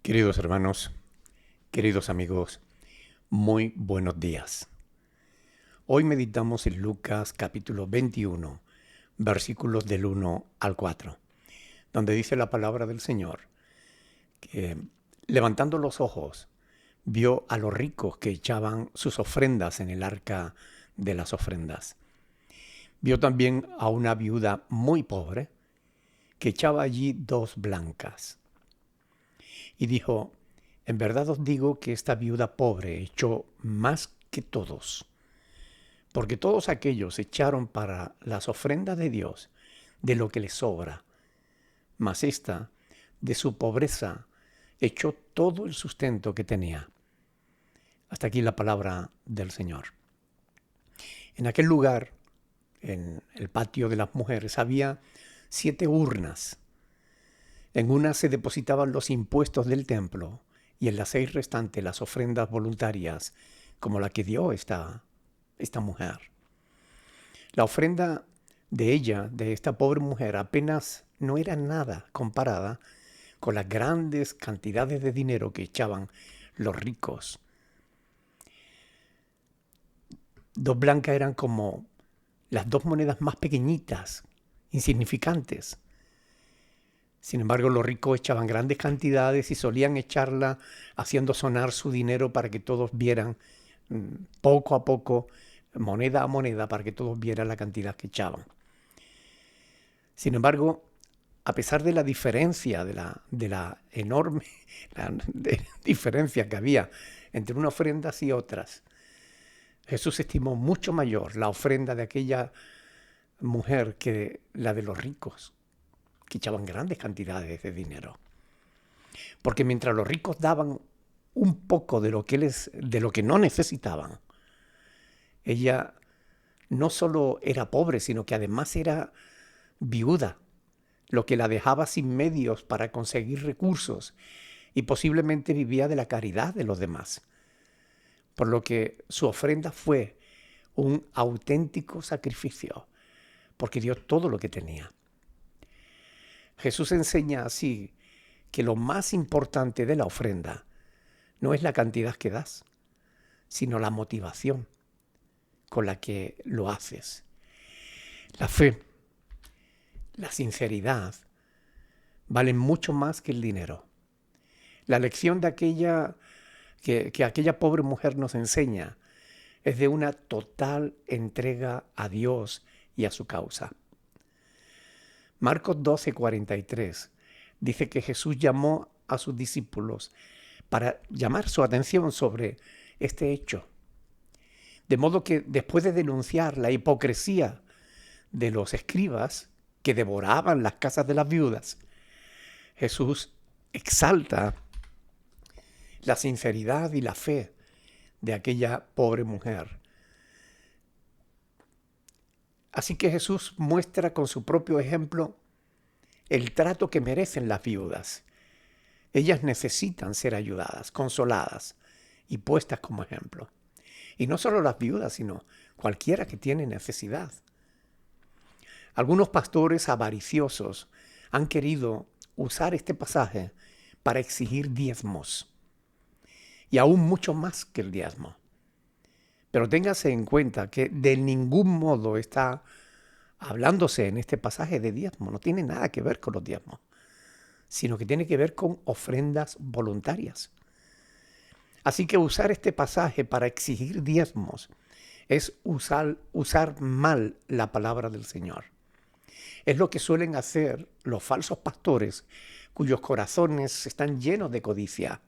Queridos hermanos, queridos amigos, muy buenos días. Hoy meditamos en Lucas capítulo 21, versículos del 1 al 4, donde dice la palabra del Señor que levantando los ojos vio a los ricos que echaban sus ofrendas en el arca de las ofrendas. Vio también a una viuda muy pobre que echaba allí 2 blancas. Y dijo: en verdad os digo que esta viuda pobre echó más que todos, porque todos aquellos echaron para las ofrendas de Dios de lo que les sobra, mas esta, de su pobreza, echó todo el sustento que tenía. Hasta aquí la palabra del Señor. En aquel lugar, en el patio de las mujeres, había 7 urnas. En una se depositaban los impuestos del templo y en las 6 restantes las ofrendas voluntarias, como la que dio esta mujer. La ofrenda de ella, de esta pobre mujer, apenas no era nada comparada con las grandes cantidades de dinero que echaban los ricos. 2 blancas eran como las 2 monedas más pequeñitas, insignificantes. Sin embargo, los ricos echaban grandes cantidades y solían echarla haciendo sonar su dinero para que todos vieran poco a poco, moneda a moneda, para que todos vieran la cantidad que echaban. Sin embargo, a pesar de la diferencia, de la enorme diferencia que había entre unas ofrendas y otras, Jesús estimó mucho mayor la ofrenda de aquella mujer que la de los ricos, que echaban grandes cantidades de dinero. Porque mientras los ricos daban un poco de lo que no necesitaban, ella no solo era pobre, sino que además era viuda, lo que la dejaba sin medios para conseguir recursos y posiblemente vivía de la caridad de los demás. Por lo que su ofrenda fue un auténtico sacrificio, porque dio todo lo que tenía. Jesús enseña así que lo más importante de la ofrenda no es la cantidad que das, sino la motivación con la que lo haces. La fe, la sinceridad, valen mucho más que el dinero. La lección de que aquella pobre mujer nos enseña es de una total entrega a Dios y a su causa. Marcos 12:43 dice que Jesús llamó a sus discípulos para llamar su atención sobre este hecho. De modo que después de denunciar la hipocresía de los escribas que devoraban las casas de las viudas, Jesús exalta la sinceridad y la fe de aquella pobre mujer. Así que Jesús muestra con su propio ejemplo el trato que merecen las viudas. Ellas necesitan ser ayudadas, consoladas y puestas como ejemplo. Y no solo las viudas, sino cualquiera que tiene necesidad. Algunos pastores avariciosos han querido usar este pasaje para exigir diezmos, y aún mucho más que el diezmo. Pero téngase en cuenta que de ningún modo está hablándose en este pasaje de diezmo, no tiene nada que ver con los diezmos, sino que tiene que ver con ofrendas voluntarias. Así que usar este pasaje para exigir diezmos es usar mal la palabra del Señor. Es lo que suelen hacer los falsos pastores cuyos corazones están llenos de codicia.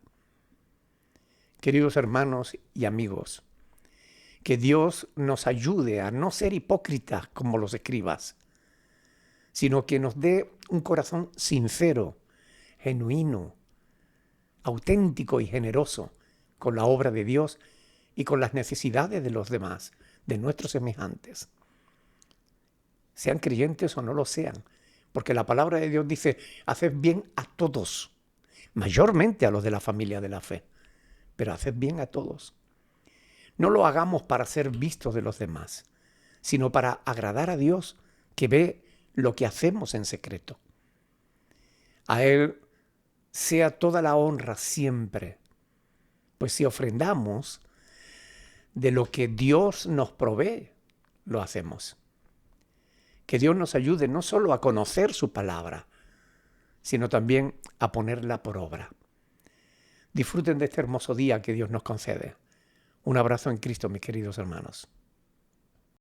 Queridos hermanos y amigos, que Dios nos ayude a no ser hipócritas como los escribas, sino que nos dé un corazón sincero, genuino, auténtico y generoso con la obra de Dios y con las necesidades de los demás, de nuestros semejantes. Sean creyentes o no lo sean, porque la palabra de Dios dice: haced bien a todos, mayormente a los de la familia de la fe, pero haced bien a todos. No lo hagamos para ser vistos de los demás, sino para agradar a Dios, que ve lo que hacemos en secreto. A Él sea toda la honra siempre. Pues si ofrendamos de lo que Dios nos provee, lo hacemos. Que Dios nos ayude no solo a conocer su palabra, sino también a ponerla por obra. Disfruten de este hermoso día que Dios nos concede. Un abrazo en Cristo, mis queridos hermanos.